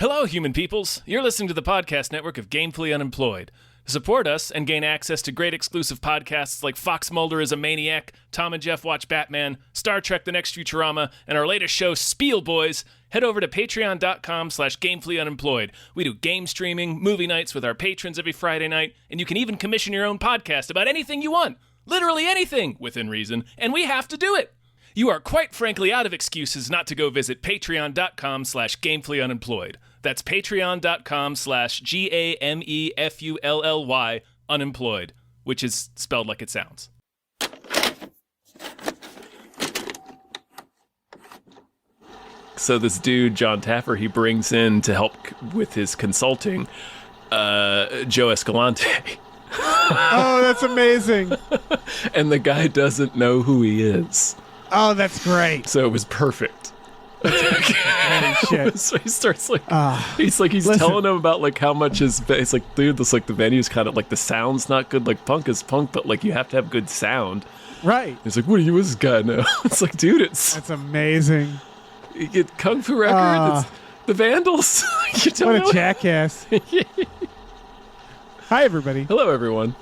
Hello, human peoples. You're listening to the podcast network of Gamefully Unemployed. To support us and gain access to great exclusive podcasts like Fox Mulder is a Maniac, Tom and Jeff Watch Batman, Star Trek The Next Futurama, and our latest show, Spiel Boys, head over to patreon.com/gamefullyunemployed. We do game streaming, movie nights with our patrons every Friday night, and you can even commission your own podcast about anything you want. Literally anything, within reason, and we have to do it. You are quite frankly out of excuses not to go visit patreon.com/gamefullyunemployed. That's patreon.com/GAMEFULLY unemployed, which is spelled like it sounds. So this dude, John Taffer, he brings in to help with his consulting, Joe Escalante. Oh, that's amazing. And the guy doesn't know who he is. Oh, that's great. So it was perfect. Holy shit. So he starts he's telling him about like how much it's like, dude, this like the venue's kind of like the sound's not good, like punk is punk, but like you have to have good sound. Right. He's like, what do you this guy know? It's like, dude, that's amazing. You get Kung Fu record, it's the Vandals. What a jackass. Hi, everybody. Hello, everyone.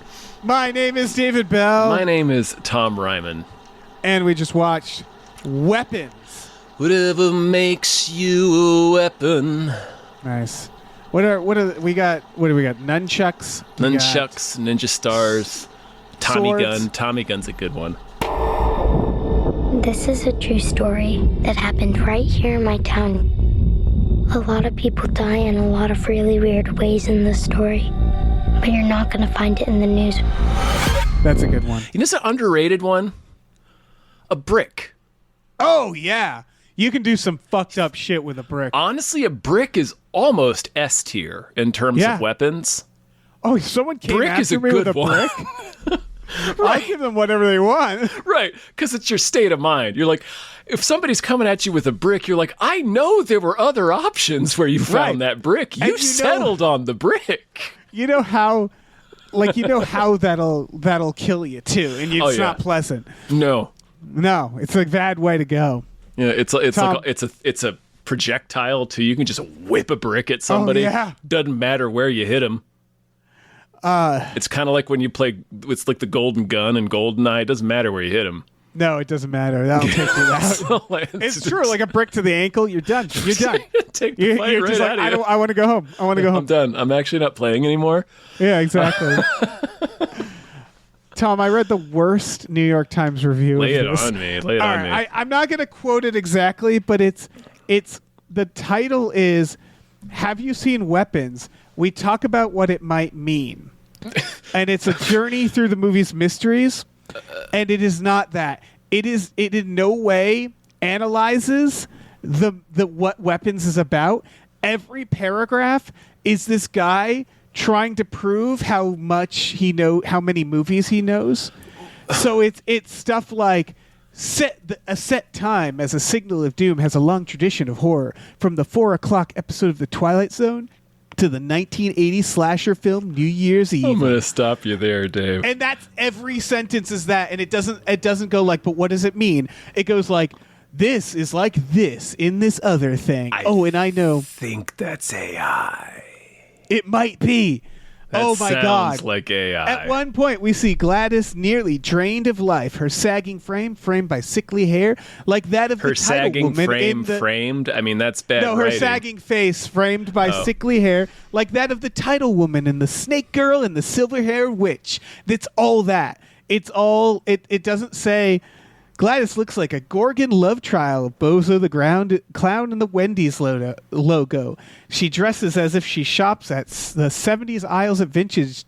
My name is David Bell. My name is Tom Ryman. And we just watched Weapons. Whatever makes you a weapon. Nice. What do we got? Nunchucks. Nunchucks, ninja stars, Tommy swords. gun. Tommy gun's a good one. This is a true story that happened right here in my town. A lot of people die in a lot of really weird ways in this story, but you're not going to find it in the news. That's a good one. You know, it's an underrated one. A brick. Oh yeah. You can do some fucked up shit with a brick. Honestly, a brick is almost S tier in terms of weapons. Oh, if someone came brick after is a me good with a one. brick, I'll give them whatever they want. Right, because it's your state of mind. You're like, if somebody's coming at you with a brick, you're like, I know there were other options where you found that brick. You settled on the brick. You know how, that'll kill you too, and it's not pleasant. No, it's a bad way to go. Yeah, it's a projectile too. You can just whip a brick at somebody. Oh, yeah. Doesn't matter where you hit them. It's kind of like when you play. It's like the Golden Gun and GoldenEye. It doesn't matter where you hit them. No, it doesn't matter. That'll take you out. It's true. Like a brick to the ankle, you're done. You're done. Take the fight you're right just out like, of you. I want to go home. I'm done. I'm actually not playing anymore. Yeah, exactly. Tom, I read the worst New York Times review. Lay of it this. on me. Lay it on me. I'm not going to quote it exactly, but it's the title is "Have you seen Weapons? We talk about what it might mean," and it's a journey through the movie's mysteries. And it is not that. It in no way analyzes the what Weapons is about. Every paragraph is this guy trying to prove how much how many movies he knows. So it's stuff like a set time as a signal of doom has a long tradition of horror, from the 4:00 episode of The Twilight Zone to the 1980 slasher film New Year's Eve. I'm gonna stop you there, Dave. And that's every sentence is that, and it doesn't go like, but what does it mean? It goes like, this is like this in this other thing. And I know. Think that's AI. It might be. Oh my God. Sounds like AI. At one point, we see Gladys nearly drained of life, her sagging frame framed by sickly hair, like that of her the title sagging woman frame framed? I mean, that's bad No, her writing. sagging face framed by sickly hair, like that of the title woman in The Snake Girl and the Silver-Haired Witch. That's all that. It's all, it doesn't say, Gladys looks like a Gorgon love trial of Bozo the Clown and the Wendy's logo. She dresses as if she shops at the 70s aisles at vintage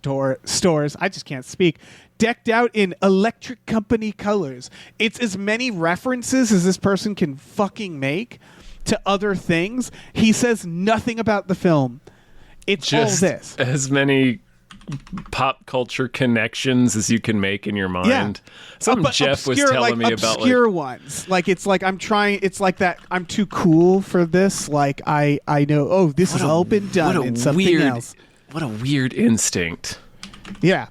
stores. I just can't speak. Decked out in Electric Company colors. It's as many references as this person can fucking make to other things. He says nothing about the film. It's just all this. As many pop culture connections as you can make in your mind. Yeah. Something Jeff was telling me about, obscure ones. Like it's like I'm trying. It's like that. I'm too cool for this. Like I know. Oh, this has all been done in something else. What a weird instinct. Yeah.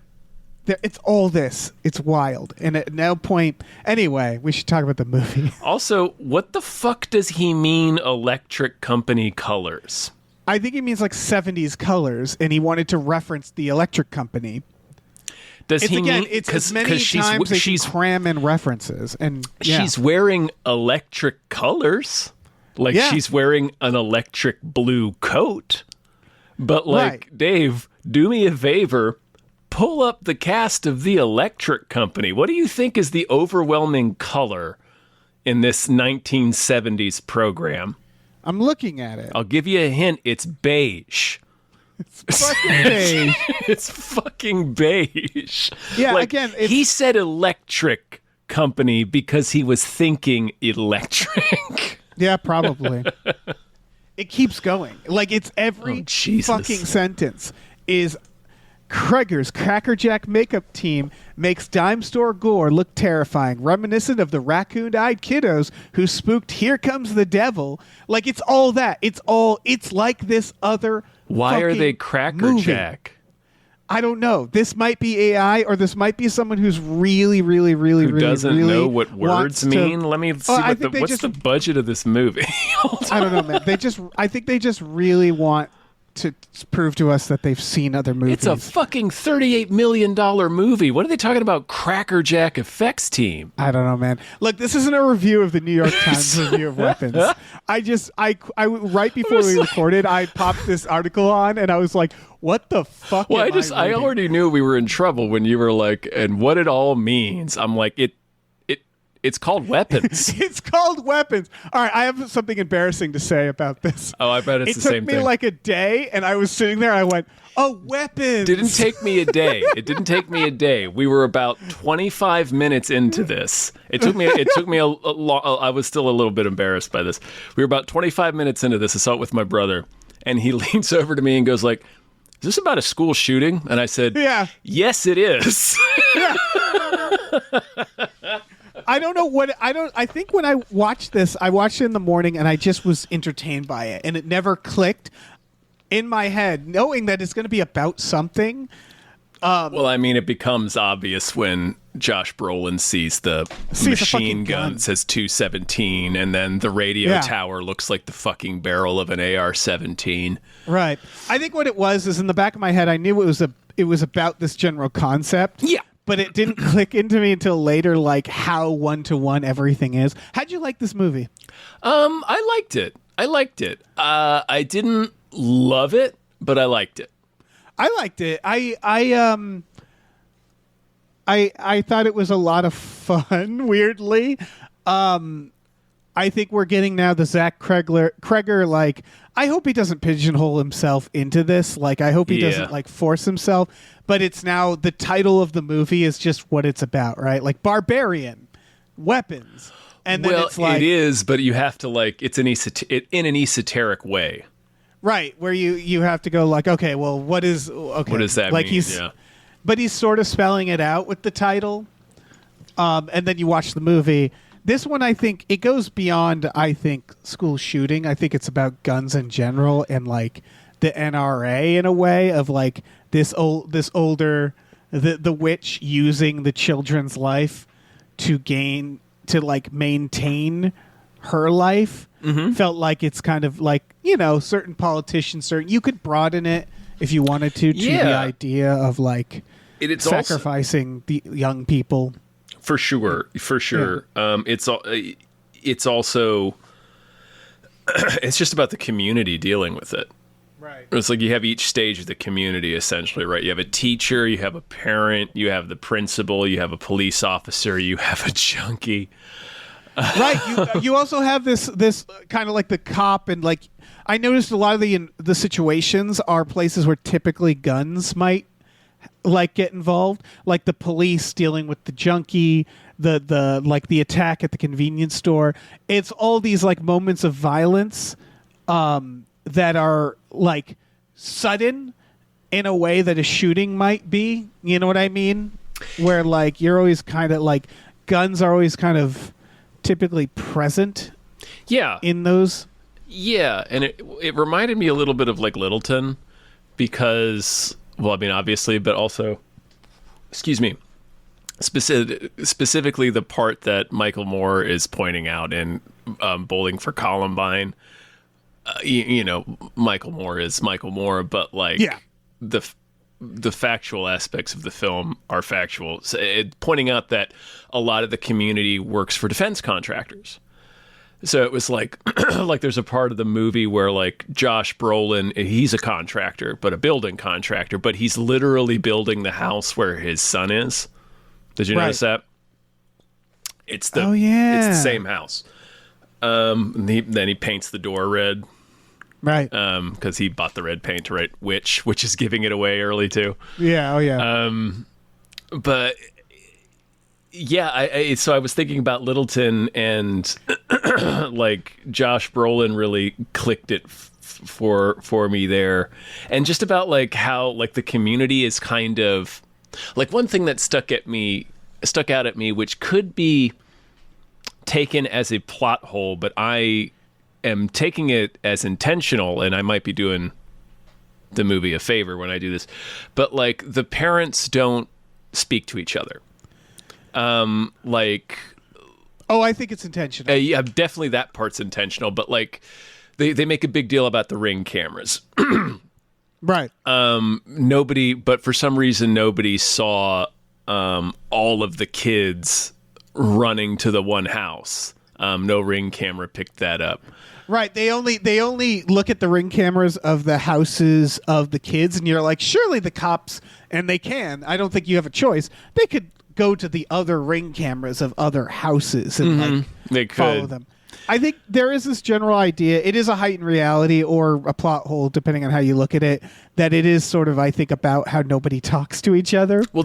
It's all this. It's wild. And at no point... Anyway, we should talk about the movie. Also, what the fuck does he mean Electric Company colors? I think he means like 70s colors, and he wanted to reference the electric company. Does It's he again, mean it's as many times they can cram in references, and she's wearing electric colors, like she's wearing an electric blue coat. But like, Dave, do me a favor, pull up the cast of the Electric Company. What do you think is the overwhelming color in this 1970s program? I'm looking at it. I'll give you a hint. It's beige. It's fucking beige. It's fucking beige. Yeah, like, again, he said Electric Company because he was thinking electric. Yeah, probably. It keeps going. Like, it's every fucking sentence is Kreger's Crackerjack makeup team makes dime store gore look terrifying, reminiscent of the raccoon-eyed kiddos who spooked Here Comes the Devil. Like, it's all that. It's like this other Why are they movie. Crackerjack? I don't know. This might be AI, or this might be someone who's really, really, really, who really, doesn't really know what words mean. Let me see what's the budget of this movie. I don't know, man. I think they just really want to prove to us that they've seen other movies. It's a fucking $38 million movie. What are they talking about? Crackerjack effects team. I don't know, man. Look, this isn't a review of the New York Times review of weapons. I right before we recorded, I popped this article on, and I was like, what the fuck? Well, I already knew we were in trouble when you were like, and what it all means. I'm like, it's called weapons. It's called weapons. All right, I have something embarrassing to say about this. Oh, I bet it's the same thing. It took me like a day, and I was sitting there, and I went, oh, weapons. Didn't take me a day. It didn't take me a day. We were about 25 minutes into this. It took me a long. I was still a little bit embarrassed by this. We were about 25 minutes into this. I saw it with my brother, and he leans over to me and goes like, is this about a school shooting? And I said, yeah. Yes, it is. Yeah. I think when I watched this, I watched it in the morning and I just was entertained by it, and it never clicked in my head, knowing that it's going to be about something. Well, I mean, it becomes obvious when Josh Brolin sees the machine gun. It says 217, and then the radio tower looks like the fucking barrel of an AR-17. Right. I think what it was is in the back of my head, I knew it was about this general concept. Yeah. But it didn't click into me until later, like how one-to-one everything is. How'd you like this movie? I liked it. I didn't love it, but I liked it. I liked it. I thought it was a lot of fun, weirdly. I think we're getting now the Zach Kreger, like, I hope he doesn't pigeonhole himself into this. Like, I hope he doesn't, like, force himself. But it's now, the title of the movie is just what it's about, right? Like, barbarian, weapons. And then it's like... it is, but you have to, like, it's in an esoteric way. Right, where you have to go, like, okay, well, what does that mean? But he's sort of spelling it out with the title. And then you watch the movie. This one, I think, it goes beyond, school shooting. I think it's about guns in general and, like, the NRA in a way of, like, the witch using the children's life to maintain her life. Mm-hmm. Felt like it's kind of like, certain politicians, you could broaden it if you wanted to the idea of, like, it's sacrificing the young people. For sure. Yeah. It's also it's just about the community dealing with it. Right. It's like you have each stage of the community, essentially, right? You have a teacher, you have a parent, you have the principal, you have a police officer, you have a junkie. Right. You also have this kind of like the cop, and like I noticed a lot of the situations are places where typically guns might like get involved, like the police dealing with the junkie, the attack at the convenience store. It's all these like moments of violence that are like sudden in a way that a shooting might be. You know what I mean? Where like you're always kind of like guns are always kind of typically present. Yeah. In those. Yeah, and it reminded me a little bit of like Littleton because. Well, I mean, obviously, but also, specifically the part that Michael Moore is pointing out in Bowling for Columbine, Michael Moore is Michael Moore, but like the factual aspects of the film are factual, pointing out that a lot of the community works for defense contractors. So it was like like there's a part of the movie where like Josh Brolin, he's a contractor, but a building contractor, but he's literally building the house where his son is. Did you notice that? It's the same house. Then he paints the door red. Right. Because he bought the red paint to write which is giving it away early too. Yeah. Oh yeah. But yeah, so I was thinking about Littleton, and like Josh Brolin really clicked it for me there, and just about like how like the community is kind of like one thing that stuck out at me, which could be taken as a plot hole, but I am taking it as intentional, and I might be doing the movie a favor when I do this, but like the parents don't speak to each other. I think it's intentional. Yeah, definitely that part's intentional, but like they make a big deal about the Ring cameras. Right. But for some reason nobody saw all of the kids running to the one house. No Ring camera picked that up. Right. They only look at the Ring cameras of the houses of the kids, and you're like, surely the cops, and they can. I don't think you have a choice. They could go to the other Ring cameras of other houses and follow them. I think there is this general idea. It is a heightened reality or a plot hole, depending on how you look at it, that it is sort of, I think, about how nobody talks to each other. Well,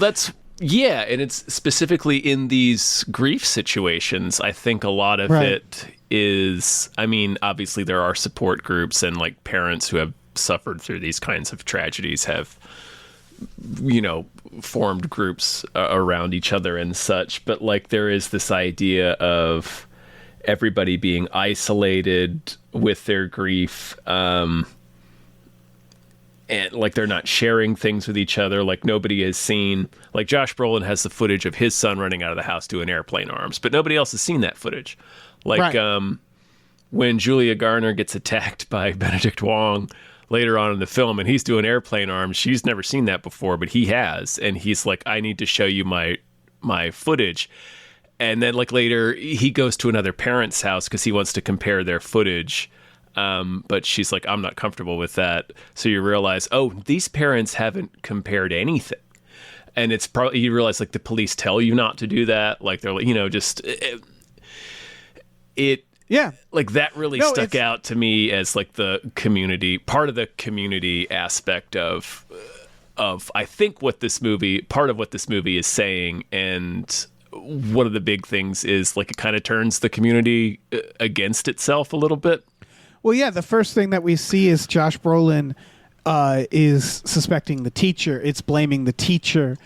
yeah, and it's specifically in these grief situations. I think a lot of it is, I mean, obviously there are support groups, and like parents who have suffered through these kinds of tragedies have, formed groups around each other and such. But like there is this idea of everybody being isolated with their grief, and like they're not sharing things with each other. Like nobody has seen, like Josh Brolin has the footage of his son running out of the house doing airplane arms, but nobody else has seen that footage. Like when Julia Garner gets attacked by Benedict Wong later on in the film, and he's doing airplane arms, she's never seen that before, but he has, and he's like, I need to show you my footage. And then like later he goes to another parent's house because he wants to compare their footage. But she's like, I'm not comfortable with that. So you realize, these parents haven't compared anything. And it's probably, you realize like the police tell you not to do that. Like they're like, like that really stuck out to me as like the community, part of the community aspect of I think part of what this movie is saying. And one of the big things is like it kind of turns the community against itself a little bit. Well, yeah, the first thing that we see is Josh Brolin is suspecting the teacher. It's blaming the teacher.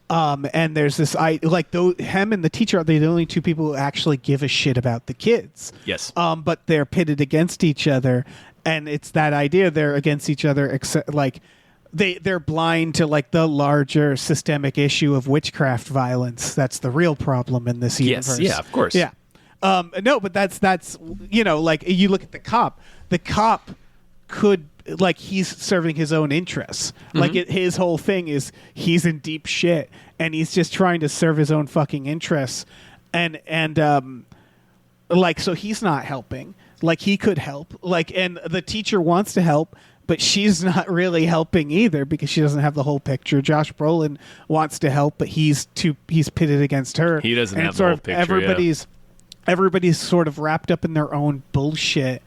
And there's this, him and the teacher are the only two people who actually give a shit about the kids. Yes. But they're pitted against each other. And it's that idea they're against each other, except like they're blind to like the larger systemic issue of witchcraft violence. That's the real problem in this universe. Yes, yeah, of course. Yeah. No, but that's like you look at the cop. The cop could, like, he's serving his own interests. Mm-hmm. Like his whole thing is he's in deep shit and he's just trying to serve his own fucking interests. And so he's not helping. Like he could help. Like, and the teacher wants to help, but she's not really helping either because she doesn't have the whole picture. Josh Brolin wants to help, but he's pitted against her. He doesn't have the whole picture. Everybody's sort of wrapped up in their own bullshit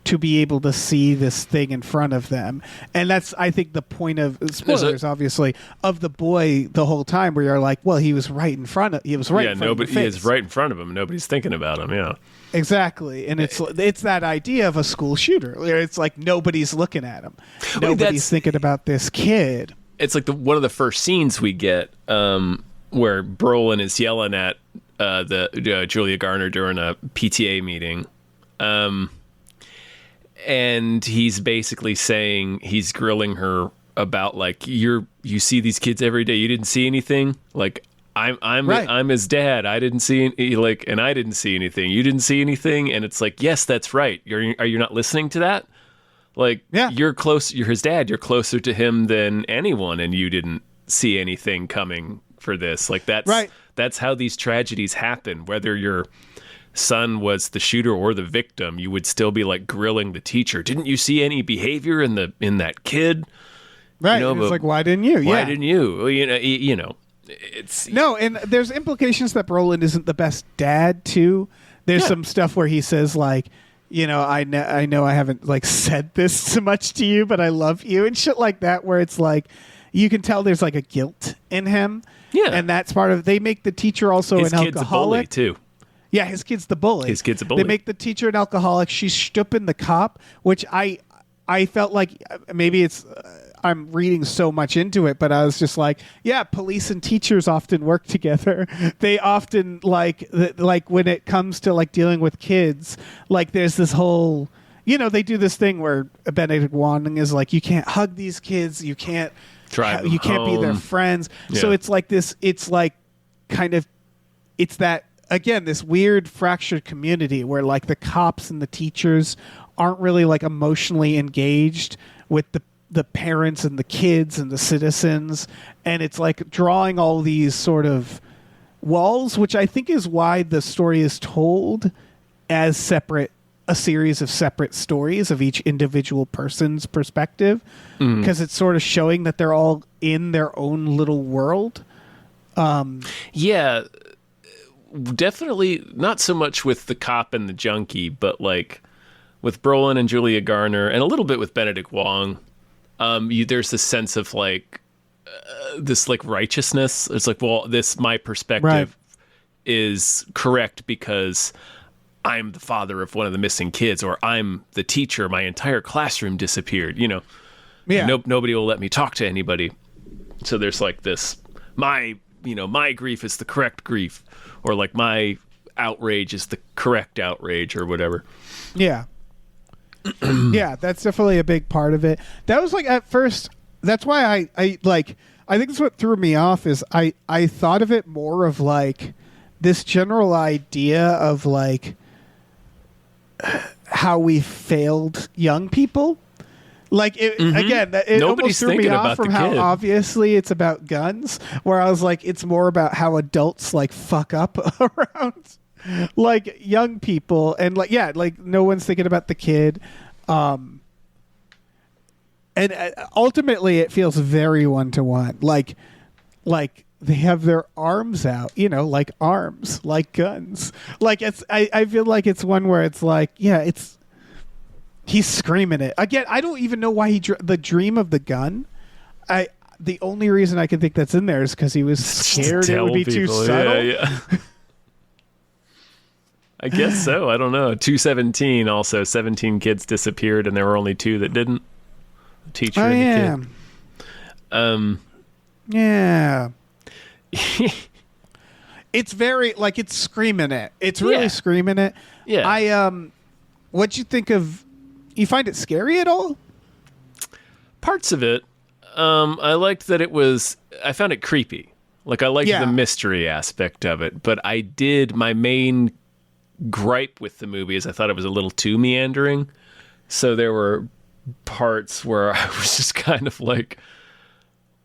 to be able to see this thing in front of them. And that's, I think, the point of spoilers, obviously, of the boy the whole time, where you're like, well, he was right in front of, he is right in front of him. Nobody's thinking about him. Yeah, exactly. And it's that idea of a school shooter. It's like nobody's looking at him. Nobody's thinking about this kid. It's like one of the first scenes we get where Brolin is yelling at Julia Garner during a PTA meeting. And he's basically saying, he's grilling her about like, you see these kids every day. You didn't see anything. Like I'm his dad. I didn't see and I didn't see anything. You didn't see anything. And it's like, yes, that's right. Are you not listening to that? Like, Yeah. you're his dad, you're closer to him than anyone, and you didn't see anything coming for this. Like, that's how these tragedies happen. Whether your son was the shooter or the victim, you would still be like grilling the teacher. Didn't you see any behavior in that kid? Right. You know, and it's like, why didn't you? Why didn't you? Well, you know, it's no, and there's implications that Brolin isn't the best dad too. There's some stuff where he says like, you know, I know I haven't like said this so much to you, but I love you and shit like that. Where it's like, you can tell there's like a guilt in him. Yeah, and that's part of. They make the teacher also his an kid's alcoholic a bully too. Yeah, his kid's the bully. His kid's a bully. They make the teacher an alcoholic. She's stooping the cop, which I felt like maybe it's. I'm reading so much into it, but I was just like, yeah, police and teachers often work together. They often like when it comes to like dealing with kids, like there's this whole, you know, they do this thing where Benedict Wong is like, you can't hug these kids, you can't you can't be their friends. Yeah. So it's like this, it's like kind of, it's that, again, this weird fractured community where like the cops and the teachers aren't really like emotionally engaged with the parents and the kids and the citizens, and it's like drawing all these sort of walls, which I think is why the story is told as a series of separate stories of each individual person's perspective, because it's sort of showing that they're all in their own little world. Yeah, definitely not so much with the cop and the junkie, but like with Brolin and Julia Garner, and a little bit with Benedict Wong. There's this sense of like this like righteousness. It's like, well, my perspective is correct because I'm the father of one of the missing kids, or I'm the teacher. My entire classroom disappeared. You know, nobody will let me talk to anybody. So there's like this, my grief is the correct grief, or like my outrage is the correct outrage, or whatever. Yeah. Yeah, that's definitely a big part of it. That was like at first, that's why I think that's what threw me off is I thought of it more of like this general idea of like how we failed young people. Like again, it almost threw me off from how obviously it's about guns, where I was like, it's more about how adults like fuck up around like young people, and like like no one's thinking about the kid, and ultimately it feels very one-to-one, like they have their arms out, you know, like arms, like guns, like it's I feel like it's one where it's like, yeah, it's he's screaming it again. I don't even know why the dream of the gun, the only reason I can think that's in there is because he was scared it would be too subtle. Yeah. I guess so. I don't know. 217 also. 17 kids disappeared, and there were only 2 that didn't. The teacher and the kid. Yeah. It's very, like, it's screaming it. It's really screaming it. Yeah. What'd you think of... You find it scary at all? Parts of it. I liked that it was... I found it creepy. Like, I liked the mystery aspect of it. But my main gripe with the movie is I thought it was a little too meandering. So there were parts where I was just kind of like,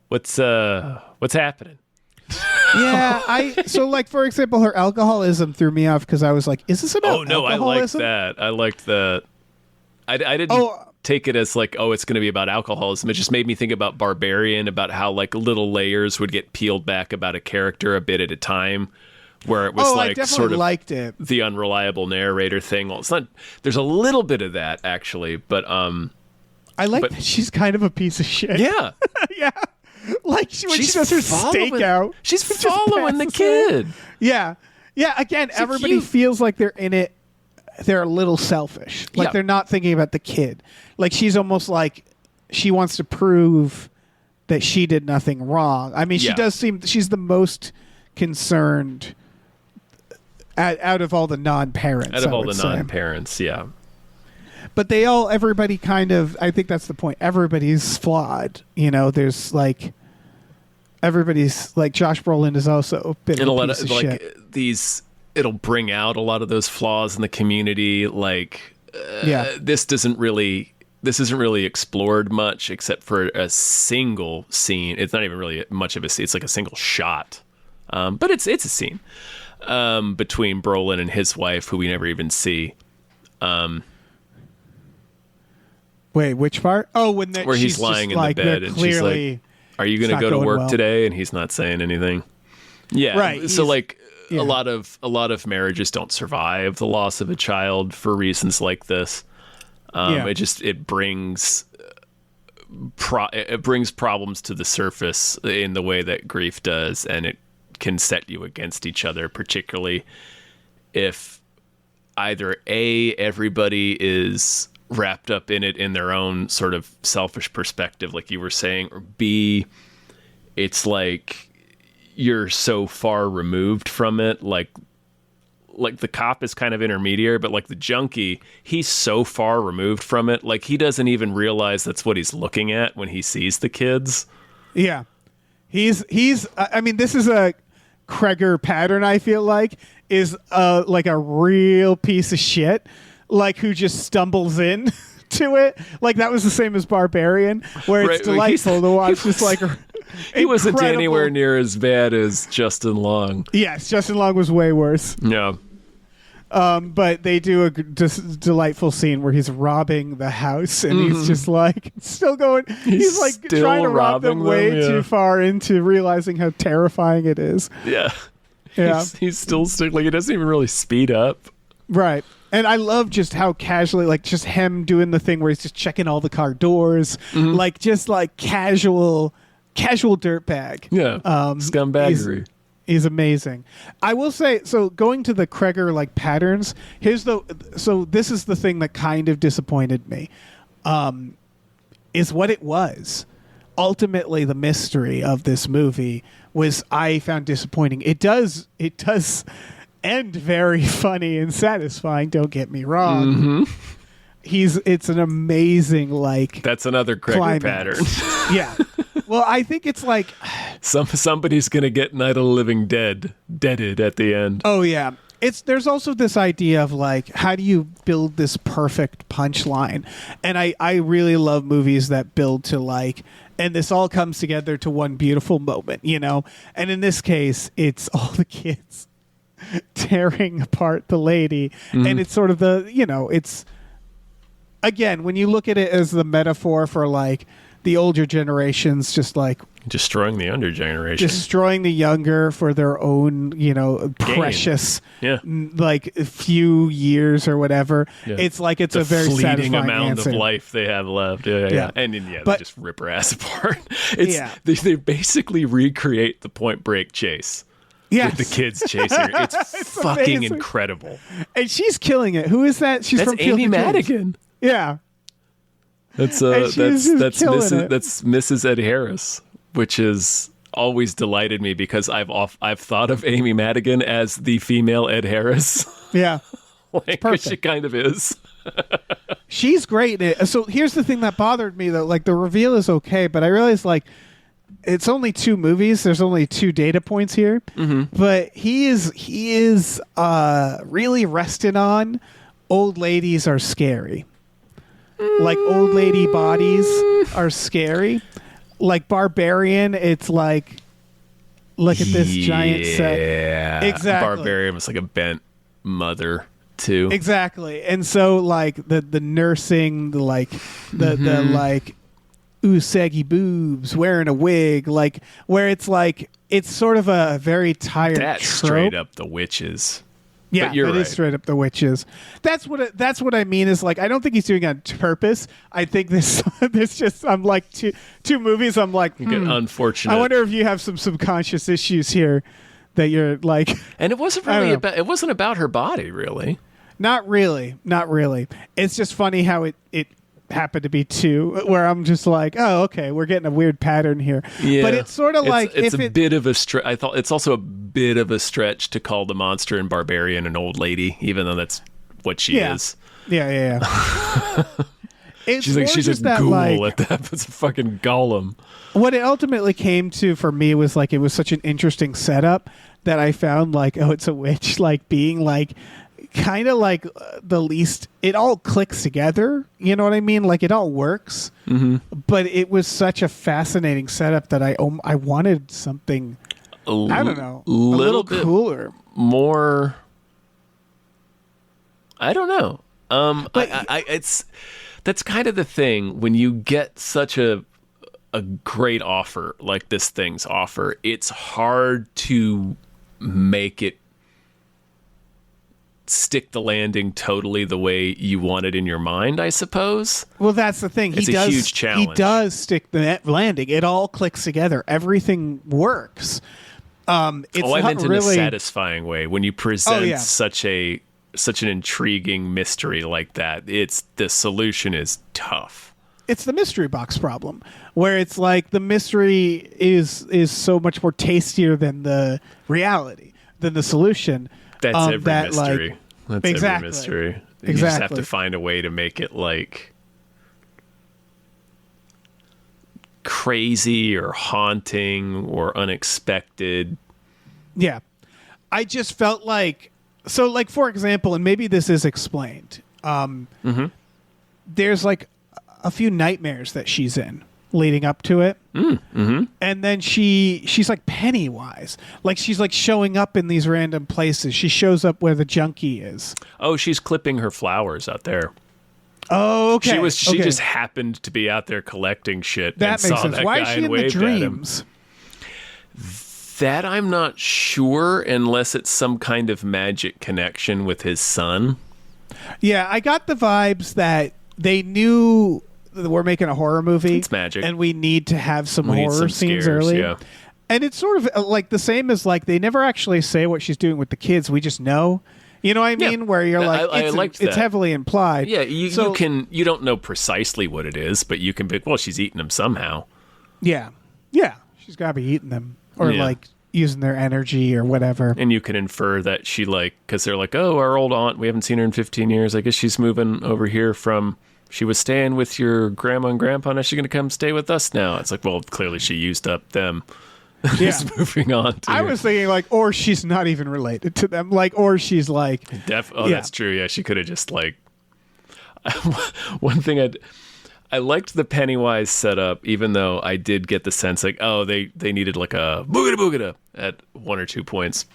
what's happening? Yeah, so like, for example, her alcoholism threw me off because I was like, is this about alcoholism? I liked that. I didn't take it as like, it's going to be about alcoholism. It just made me think about Barbarian, about how like little layers would get peeled back about a character a bit at a time, where it was like sort of liked it. The unreliable narrator thing. Well, it's not. There's a little bit of that actually, but I like that she's kind of a piece of shit. Yeah, yeah. Like when she does her stakeout, she's following the kid. Yeah, yeah. Again, everybody feels like they're in it. They're a little selfish. Like they're not thinking about the kid. Like she's almost like she wants to prove that she did nothing wrong. I mean, she does seem she's the most concerned out of all the non-parents. Out of all the non-parents, yeah. But everybody kind of, I think that's the point. Everybody's flawed. You know, there's like, everybody's like, Josh Brolin is also a bit of a piece of shit. It'll bring out a lot of those flaws in the community. Like, this doesn't really this isn't really explored much except for a single scene. It's not even really much of a scene. It's like a single shot. But it's a scene between Brolin and his wife, who we never even see. Wait, which part? Oh, where he's lying in the bed and she's like, "Are you going to go to work today?" And he's not saying anything. Yeah, right. So like a lot of marriages don't survive the loss of a child for reasons like this. It brings problems to the surface in the way that grief does, and it can set you against each other, particularly if either everybody is wrapped up in it in their own sort of selfish perspective, like you were saying, or B, it's like you're so far removed from it, like the cop is kind of intermediary, but like the junkie, he's so far removed from it, like he doesn't even realize that's what he's looking at when he sees the kids. Yeah, he's I mean, this is a Kreger pattern, I feel like, is like a real piece of shit, like who just stumbles in to it. Like that was the same as Barbarian, where it's delightful to watch. Just like he wasn't anywhere near as bad as Justin Long. Yes, Justin Long was way worse. Yeah. But they do a delightful scene where he's robbing the house, and he's just like still going. He's like trying to rob them way too far into realizing how terrifying it is. Yeah. He's still like, he doesn't even really speed up. Right. And I love just how casually, like just him doing the thing where he's just checking all the car doors, like just like casual dirtbag. Yeah. Scumbaggery. He's amazing. I will say, so going to the Kreger like patterns, so this is the thing that kind of disappointed me, is what it was. Ultimately, the mystery of this movie was, I found disappointing. It does end very funny and satisfying, don't get me wrong. It's an amazing, like, that's another Kreger pattern. Yeah. Well, I think it's like somebody's gonna get Night of the Living deaded at the end. Oh yeah, there's also this idea of like, how do you build this perfect punchline? And I really love movies that build to like, and this all comes together to one beautiful moment, you know. And in this case, it's all the kids tearing apart the lady, and it's sort of it's again, when you look at it as the metaphor for like the older generations, just like destroying the younger generation, destroying the younger for their own, precious, like a few years or whatever. Yeah. It's like it's a very fleeting satisfying amount answer. Of life they have left. Yeah. And then, they just rip her ass apart. They basically recreate the Point Break chase. Yes. With the kids chasing her. It's fucking amazing. Incredible. And she's killing it. Who is that? She's from Amy Madigan. Yeah. That's Mrs. Ed Harris, which has always delighted me because I've thought of Amy Madigan as the female Ed Harris. Yeah. Like, she kind of is. She's great. So here's the thing that bothered me though. Like, the reveal is okay, but I realized like it's only 2 movies. There's only 2 data points here, but he is really resting on old ladies are scary. Like, old lady bodies are scary. Like Barbarian, it's like, look at this giant set. Yeah, exactly. Barbarian was like a bent mother too. Exactly, and so like the nursing, the like usagi boobs, wearing a wig, like where it's like it's sort of a very tired. That's trope. Straight up the witches. Yeah, that right. Is straight up the witches. That's what I mean. Is like, I don't think he's doing it on purpose. I think this just, I'm like two movies. I'm like, unfortunate. I wonder if you have some subconscious issues here that you're like. And it wasn't really about. It wasn't about her body, really. Not really. It's just funny how it happened to be 2, where I'm just like, oh, okay, we're getting a weird pattern here. Yeah, but it's sort of like it's a bit of a stretch. I thought it's also a bit of a stretch to call the monster in Barbarian an old lady, even though that's what she is. Yeah. She's like, she's a ghoul at that. It's a fucking golem. What it ultimately came to for me was like, it was such an interesting setup that I found like, oh, it's a witch, like being like kind of like the least. It all clicks together. You know what I mean? Like it all works. Mm-hmm. But it was such a fascinating setup that I wanted something. I don't know, a little bit cooler, more. I don't know. But that's kind of the thing when you get such a great offer like this thing's offer. It's hard to make it stick the landing totally the way you want it in your mind, I suppose. Well, that's the thing. It's a huge challenge. He does stick the landing. It all clicks together. Everything works. It's I meant in really a satisfying way. When you present such an intriguing mystery like that, the solution is tough. It's the mystery box problem, where it's like the mystery is so much more tastier than the reality, than the solution. That's every mystery. Like, that's exactly. every mystery. You Exactly. just have to find a way to make it like crazy or haunting or unexpected. Yeah. I just felt like, so like, for example, and maybe this is explained, there's like a few nightmares that she's in leading up to it. And then she's like Pennywise. Like she's like showing up in these random places. She shows up where the junkie is. Oh, she's clipping her flowers out there. Oh, okay. She just happened to be out there collecting shit. That and makes saw sense. That Why guy is she and in the waved at him. dreams? That I'm not sure, unless it's some kind of magic connection with his son. Yeah, I got the vibes that they knew that we're making a horror movie. It's magic. And we need to have some We need horror some scenes scares, early. yeah. And it's sort of like the same as like they never actually say what she's doing with the kids. We just know. You know what I mean? Yeah. Where you're like, I liked that. It's heavily implied. Yeah, you don't know precisely what it is, but you can pick, well, she's eating them somehow. Yeah. Yeah. She's got to be eating them or Yeah. like using their energy or whatever. And you can infer that she because they're like, oh, our old aunt, we haven't seen her in 15 years. I guess she's moving over here from, she was staying with your grandma and grandpa. Now she's going to come stay with us now. It's like, well, clearly she used up them. Yeah. Just moving on to I was thinking like, or she's not even related to them. Like, or she's like. That's true. Yeah, she could have just like. One thing I liked the Pennywise setup, even though I did get the sense like, oh, they needed like a boogada boogada at 1 or 2 points.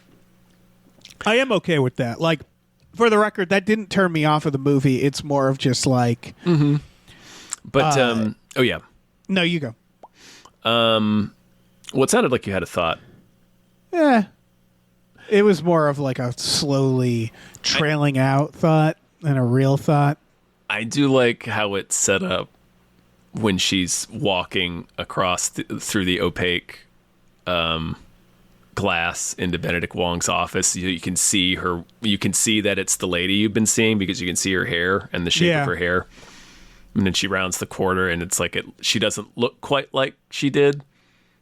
I am okay with that. Like, for the record, that didn't turn me off of the movie. It's more of just like. But oh yeah. No, you go. Well, it sounded like you had a thought. Yeah. It was more of like a slowly trailing out thought than a real thought. I do like how it's set up when she's walking across through the opaque glass into Benedict Wong's office. You can see her. You can see that it's the lady you've been seeing because you can see her hair and the shape of her hair. And then she rounds the corner, and it's like she doesn't look quite like she did.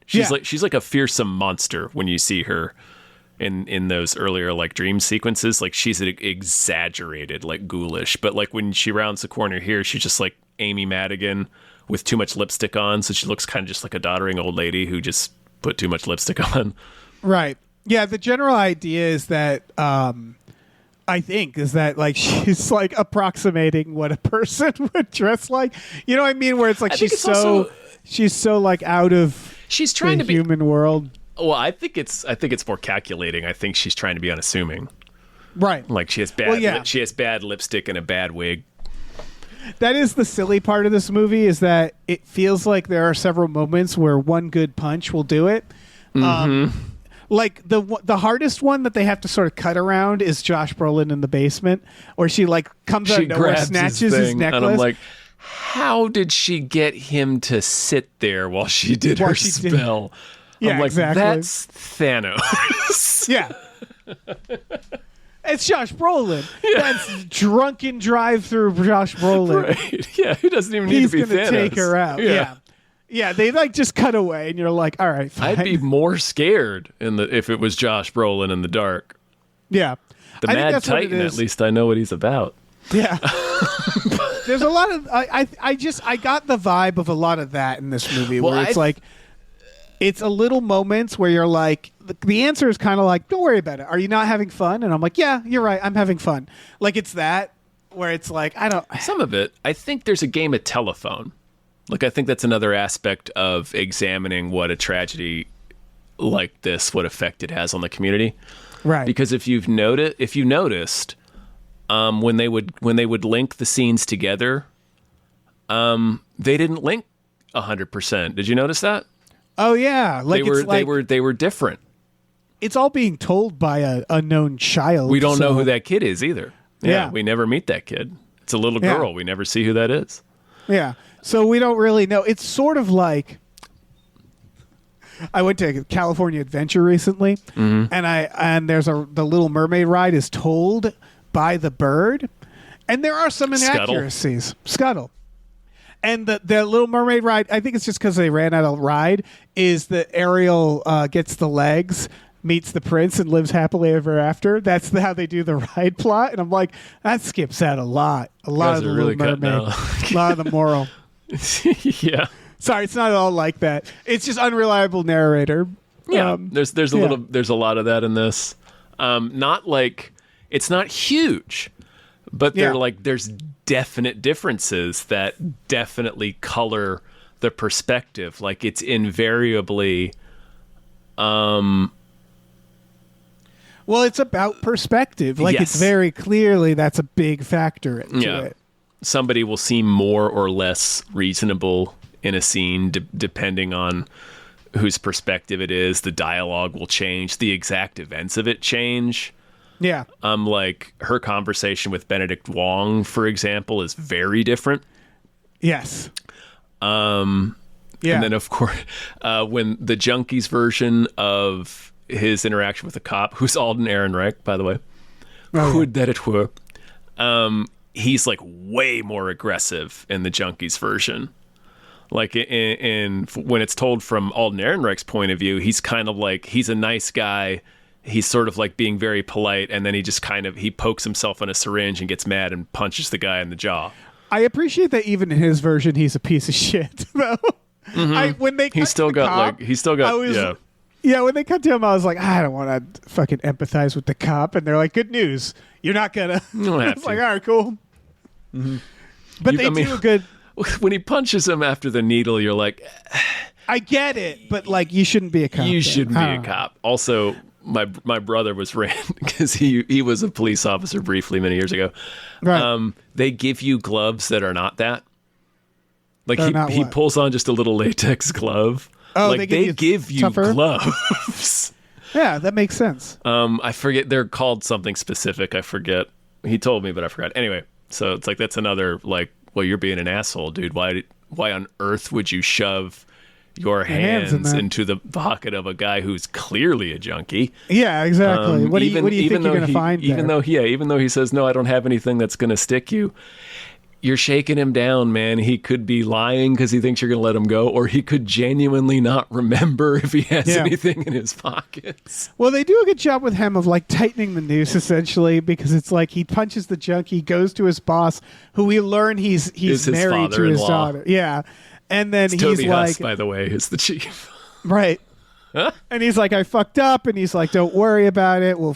She's like a fearsome monster when you see her in those earlier like dream sequences. Like she's exaggerated, like ghoulish. But like when she rounds the corner here, she's just like Amy Madigan with too much lipstick on. So she looks kind of just like a doddering old lady who just put too much lipstick on. Right. Yeah. The general idea is that I think is that like she's like approximating what a person would dress like. You know what I mean? Where it's like she's so like out of. She's trying the to be human world. Well, I think it's more calculating. I think she's trying to be unassuming. Right. Like she has bad lipstick and a bad wig. That is the silly part of this movie, is that it feels like there are several moments where one good punch will do it. Like the hardest one that they have to sort of cut around is Josh Brolin in the basement, where she like comes out of nowhere, snatches his necklace. And I'm like, how did she get him to sit there while she did her spell? Yeah, I'm like, exactly. That's Thanos. Yeah. It's Josh Brolin. Yeah. That's drunken drive-through Josh Brolin. Right. Yeah, he doesn't even need to be Thanos. He's going to take her out. Yeah, they like just cut away, and you're like, all right, fine. I'd be more scared if it was Josh Brolin in the dark. Yeah. The Mad Titan, at least I know what he's about. Yeah. There's a lot of I got the vibe of a lot of that in this movie, where it's like it's a little moments where you're like, the answer is kind of like, don't worry about it. Are you not having fun? And I'm like, yeah, you're right. I'm having fun. Like, it's that where it's like, I don't. Some of it, I think there's a game of telephone. Like, I think that's another aspect of examining what a tragedy like this, what effect it has on the community. Right. Because if you noticed, when they would link the scenes together, they didn't link 100%. Did you notice that? Oh yeah, like they were different. It's all being told by a unknown child. We don't know who that kid is either. Yeah. We never meet that kid. It's a little girl. We never see who that is. Yeah. So we don't really know. It's sort of like, I went to California Adventure recently, and there's the Little Mermaid ride is told by the bird, and there are some inaccuracies. Scuttle. And the Little Mermaid ride, I think it's just because they ran out of ride, is that Ariel gets the legs, meets the prince, and lives happily ever after. That's how they do the ride plot. And I'm like, that skips out a lot of the really Little Mermaid, a lot of the moral. Yeah. Sorry, it's not at all like that. It's just unreliable narrator. Yeah, there's a lot of that in this. Not like, it's not huge, but there's definite differences that definitely color the perspective. Like, it's invariably well, it's about perspective. Like, yes. It's very clearly that's a big factor into it. Somebody will seem more or less reasonable in a scene depending on whose perspective it is. The dialogue will change. The exact events of it change. Yeah. Like, her conversation with Benedict Wong, for example, is very different. Yes. And then, of course, when the Junkies version of his interaction with the cop, who's Alden Ehrenreich, by the way, could that it were, he's like way more aggressive in the Junkies version. Like, when it's told from Alden Ehrenreich's point of view, he's kind of like, he's a nice guy. He's sort of like being very polite, and then he just he pokes himself on a syringe and gets mad and punches the guy in the jaw. I appreciate that even in his version, he's a piece of shit, though. When they when they cut to him, I was like, I don't want to fucking empathize with the cop, and they're like, good news, you're not gonna. It's like, all right, cool. Mm-hmm. But they do a good. When he punches him after the needle, you're like, I get it, but like, you shouldn't be a cop. You shouldn't be a cop. Also, my brother was ran because he was a police officer briefly many years ago. Right. They give you gloves that are not that. Like, he what? pulls on just a little latex glove. Oh, like, they give you tougher gloves. Yeah, that makes sense. I forget, they're called something specific. I forget. He told me, but I forgot. Anyway, so it's like, that's another, like, well, you're being an asshole, dude. Why on earth would you shove your hands into the pocket of a guy who's clearly a junkie? Yeah, exactly. What do you think you're going to find there? Even though he says, no, I don't have anything that's going to stick you. You're shaking him down, man. He could be lying because he thinks you're going to let him go, or he could genuinely not remember if he has anything in his pockets. Well, they do a good job with him of like tightening the noose, essentially, because it's like he punches the junkie, goes to his boss, who we learn he's married to his daughter. Yeah. And then he's Toby like, Huss, by the way, is the chief. Right. Huh? And he's like, I fucked up, and he's like, don't worry about it. We'll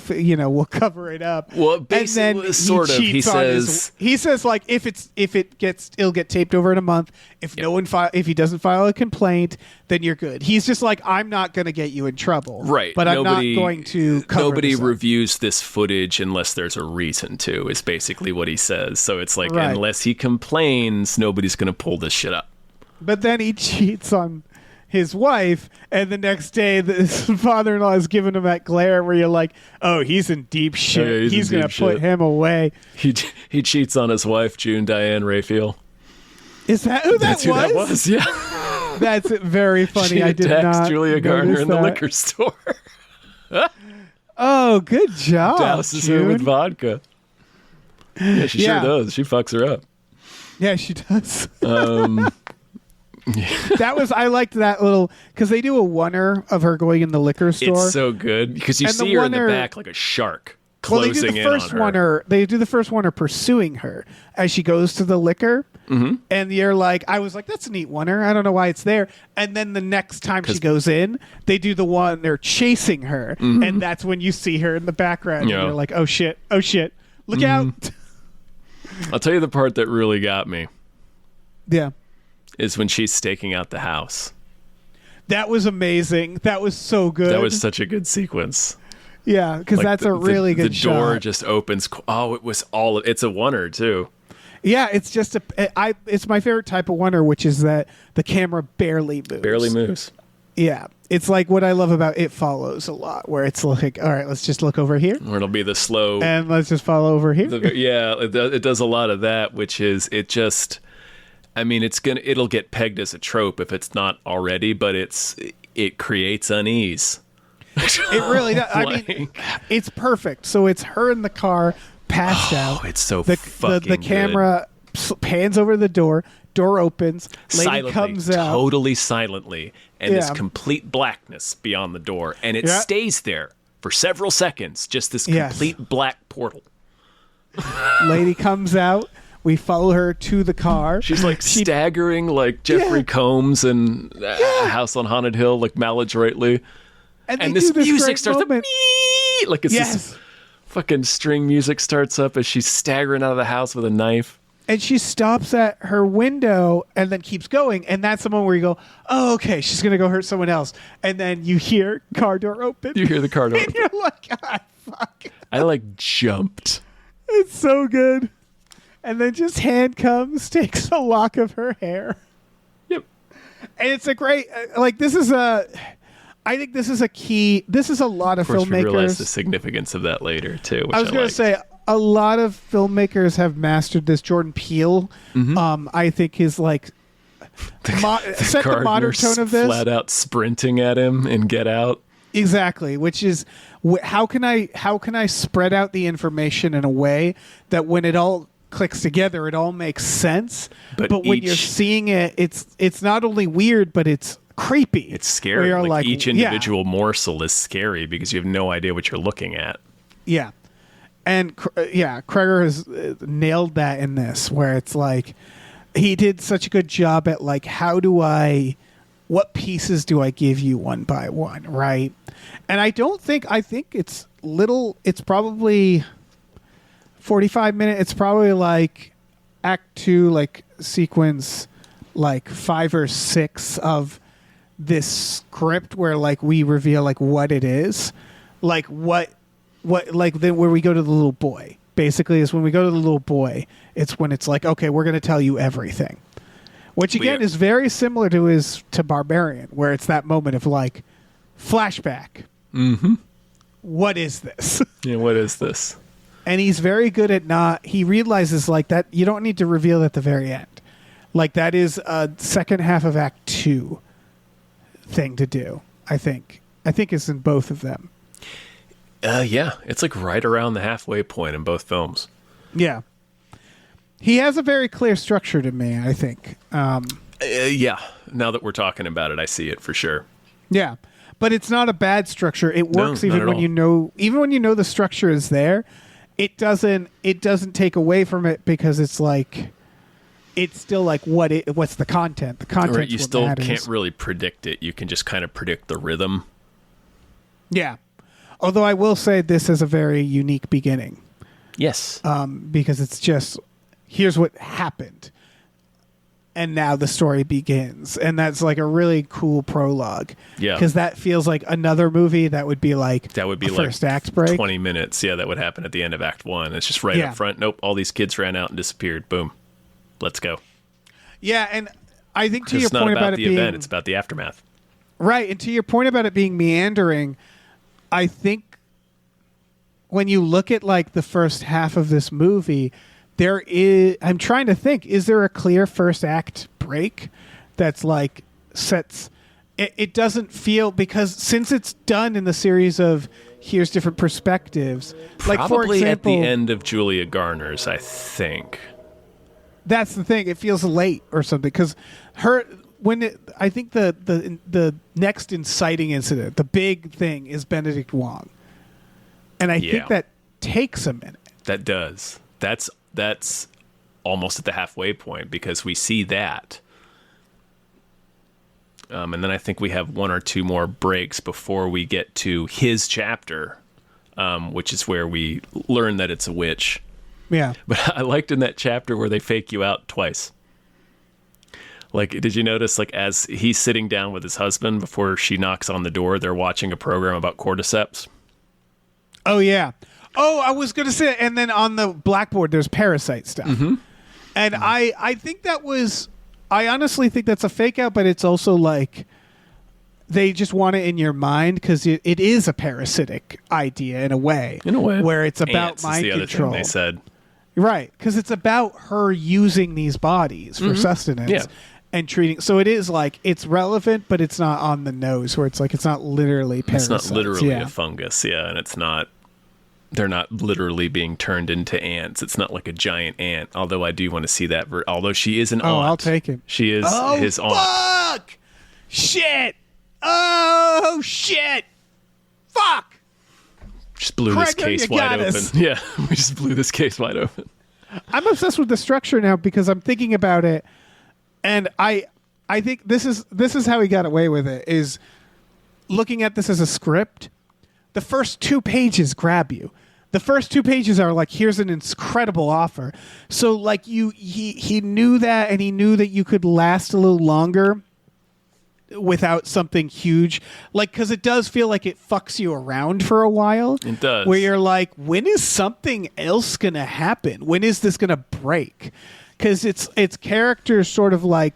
cover it up. Well, basically, and then sort of. He says like, it'll get taped over in a month. If if he doesn't file a complaint, then you're good. He's just like, I'm not going to get you in trouble, right? But I'm not going to. Nobody reviews this footage unless there's a reason to. Is basically what he says. So it's like, unless he complains, nobody's going to pull this shit up. But then he cheats on his wife, and the next day his father-in-law is giving him that glare where you're like, oh, he's in deep shit. Yeah, he's going to put him away. He cheats on his wife, June Diane Raphael. Is that who That's that was? Who that was, yeah. That's very funny. I did not Julia Garner in the liquor store. Oh, good job, Douses June. her with vodka. Yeah, she sure does. She fucks her up. Yeah, she does. I liked that little, because they do a oneer of her going in the liquor store. It's so good because you see her in the back like a shark closing in on her. They do the first oneer pursuing her as she goes to the liquor, And you're like, I was like, that's a neat oneer. I don't know why it's there. And then the next time she goes in, they do the one, they're chasing her. And that's when you see her in the background. Yeah. And you're like, oh shit, look out. I'll tell you the part that really got me Yeah. is when she's staking out the house. That was amazing. That was so good. That was such a good sequence. Yeah, because Like that's a really good shot. The door just opens. Oh, it's a oneer too. Yeah, it's just it's my favorite type of wonder, which is that the camera barely moves. Barely moves. Yeah. It's like what I love about It Follows a lot, where it's like, all right, let's just look over here. Or it'll be the slow. And let's just follow over here. It does a lot of that, which is, it just, I mean, it'll get pegged as a trope if it's not already, but it creates unease. It really does. I mean, it's perfect. So it's her in the car, passed out. It's so the fucking camera pans over the door opens, lady silently, comes out. Totally silently, and this complete blackness beyond the door, and it stays there for several seconds, just this complete black portal. Lady comes out. We follow her to the car. She's like staggering like Jeffrey Combs in House on Haunted Hill, like maladroitly. And this music starts up, like it's this fucking string music starts up as she's staggering out of the house with a knife. And she stops at her window and then keeps going. And that's the moment where you go, oh, okay, she's going to go hurt someone else. And then you hear car door open. You hear the car door and open. you're like, ah, fuck. I like jumped. It's so good. And then just hand comes, takes a lock of her hair. Yep. And it's a great, I think this is a key. This is a lot of filmmakers. We realize the significance of that later too. Which I was going to say, a lot of filmmakers have mastered this. Jordan Peele, I think, is like set the modern tone of this. Flat out sprinting at him in Get Out. Exactly, which is how can I spread out the information in a way that when it all clicks together, it all makes sense. But when you're seeing it, it's not only weird, but it's creepy. It's scary. Like each individual morsel is scary because you have no idea what you're looking at. Yeah. And Kreger has nailed that in this, where it's like he did such a good job at like, what pieces do I give you one by one, right? And I think it's probably 45 minutes. It's probably like Act 2, like sequence like 5 or 6 of this script where like we reveal like what it is, like what like then where we go to the little boy basically is when we go to the little boy, it's when it's like, okay, we're going to tell you everything, which again is very similar to Barbarian, where it's that moment of like flashback. What is this? Yeah, what is this? And he's very good at he realizes like that you don't need to reveal at the very end, like that is a second half of Act 2 thing to do. I think it's in both of them. Yeah, it's like right around the halfway point in both films. Yeah. He has a very clear structure to me, I think. Yeah, now that we're talking about it, I see it for sure. Yeah, but it's not a bad structure. It works even when you know the structure is there. It doesn't take away from it because it's like it's still like what's the content? The content. Right, you still can't really predict it. You can just kind of predict the rhythm. Yeah. Although I will say this is a very unique beginning. Yes. Because it's just, here's what happened. And now the story begins. And that's like a really cool prologue. Yeah. Because that feels like another movie that would be like first act break. 20 minutes. Yeah, that would happen at the end of Act 1. It's just right up front. Nope, all these kids ran out and disappeared. Boom. Let's go. Yeah, and I think to your point about it being... It's not about the event, it's about the aftermath. Right, and to your point about it being meandering... I think when you look at like the first half of this movie, I'm trying to think, is there a clear first act break that's like sets, it doesn't feel, because since it's done in the series of here's different perspectives, probably like for example, at the end of Julia Garner's, I think. That's the thing. It feels late or something because I think the next inciting incident, the big thing, is Benedict Wong, and I think that takes a minute. That does. That's almost at the halfway point because we see that. And then I think we have one or two more breaks before we get to his chapter, which is where we learn that it's a witch. Yeah. But I liked in that chapter where they fake you out twice. Like, did you notice, like, as he's sitting down with his husband before she knocks on the door, they're watching a program about cordyceps? Oh, yeah. Oh, I was going to say, and then on the blackboard, there's parasite stuff. Mm-hmm. And I think that was, I honestly think that's a fake out, but it's also like they just want it in your mind because it is a parasitic idea in a way. In a way. Where it's about Ants mind is the control. other thing they said. Right. Because it's about her using these bodies for sustenance. Yeah. And treating, so it is like it's relevant, but it's not on the nose. Where it's like it's not literally parasites. It's not literally a fungus, and it's not. They're not literally being turned into ants. It's not like a giant ant. Although I do want to see that. Although she is an aunt. Oh, I'll take it. She is his aunt. Fuck! Shit! Oh shit! Fuck! Just blew this case wide open. Yeah, we just blew this case wide open. I'm obsessed with the structure now because I'm thinking about it. And I think this is how he got away with it, is looking at this as a script. The first 2 pages grab you. The first 2 pages are like, here's an incredible offer. So like he knew that, and he knew that you could last a little longer without something huge. Like, because it does feel like it fucks you around for a while. It does. Where you're like, when is something else going to happen? When is this going to break? Because it's characters sort of like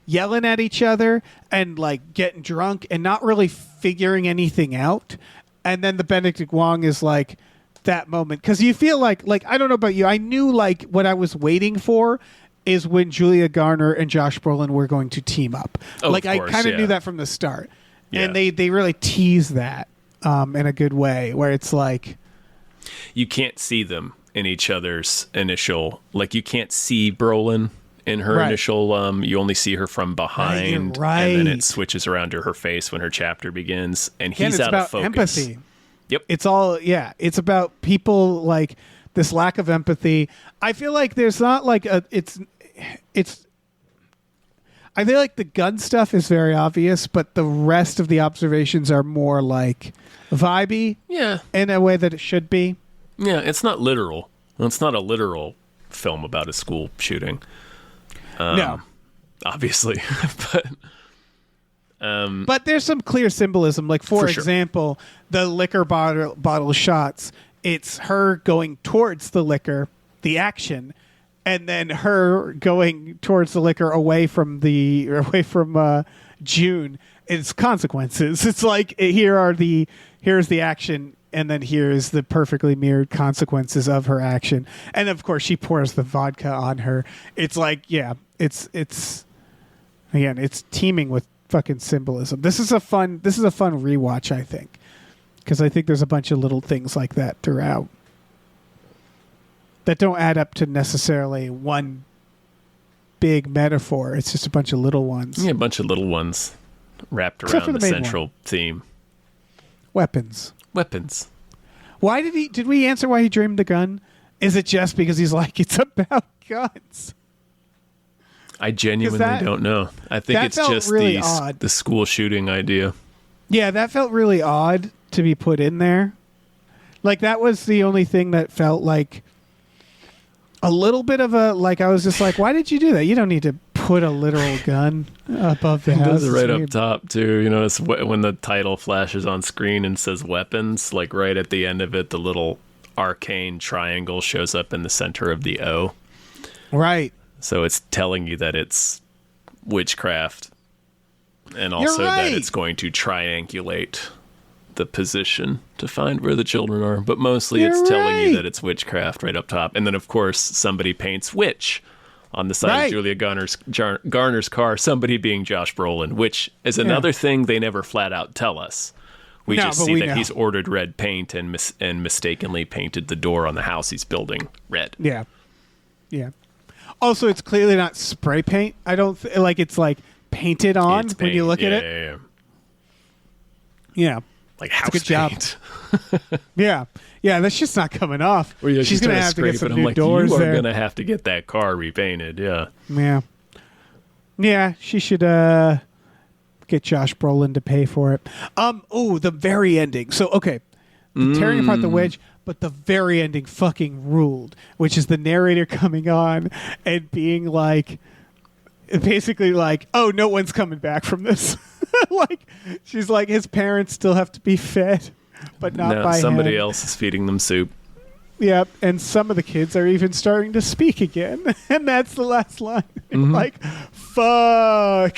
yelling at each other and like getting drunk and not really figuring anything out. And then the Benedict Wong is like that moment. Because you feel like I don't know about you. I knew like what I was waiting for is when Julia Garner and Josh Brolin were going to team up. Oh, like of course, I kind of yeah. knew that from the start. Yeah. And they really tease that in a good way where it's like You can't see them in each other's initial, like you can't see Brolin in her initial, you only see her from behind, Right. and then it switches around to her face when her chapter begins, and he's it's out about of focus. empathy. Yep. It's all, it's about people like this lack of empathy. I feel like there's not like I feel like the gun stuff is very obvious, but the rest of the observations are more like vibey in a way that it should be. Yeah, it's not literal. It's not a literal film about a school shooting. No. Obviously. But there's some clear symbolism. Like, for sure. example, the liquor bottle shots. It's her going towards the liquor, the action, and then her going towards the liquor away from June. It's consequences. It's like here's the action, and then here's the perfectly mirrored consequences of her action. And of course, she pours the vodka on her. It's like, it's again, it's teeming with fucking symbolism. This is a fun rewatch, I think, because I think there's a bunch of little things like that throughout that don't add up to necessarily one big metaphor. It's just a bunch of little ones. Yeah, a bunch of little ones wrapped Except for around the the main central theme. Weapons. Why did we answer why he dreamed the gun? Is it just because he's like, it's about guns? I genuinely don't know. I think that it's felt just really odd. the school shooting idea. Yeah, that felt really odd to be put in there. Like, that was the only thing that felt like a little bit of a, like, I was just like, why did you do that? You don't need to put a literal gun above the house. It does it right It's up weird. top, too. You know, it's when the title flashes on screen and says weapons, like right at the end of it, the little arcane triangle shows up in the center of the O. Right. So it's telling you that it's witchcraft, and also that it's going to triangulate the position to find where the children are. But mostly it's telling you that it's witchcraft right up top. And then, of course, somebody paints witch on the side of Julia Garner's car, somebody being Josh Brolin, which is another thing they never flat out tell us. We just see that he's ordered red paint and mistakenly painted the door on the house he's building red. Yeah. Yeah. Also, it's clearly not spray paint. I don't like it's like painted on when you look at it. Yeah. Yeah. Like house good job. paint. Yeah. That's just not coming off. Well, yeah, she's going to have to get some new doors you there. are going to have to get that car repainted. Yeah. Yeah, she should get Josh Brolin to pay for it. The very ending. So, okay, tearing apart the witch, but the very ending fucking ruled, which is the narrator coming on and being like, basically like, oh, no one's coming back from this. Like, she's like, his parents still have to be fed, but not by somebody him. else is feeding them soup. Yep, and some of the kids are even starting to speak again, and that's the last line. Like, fuck.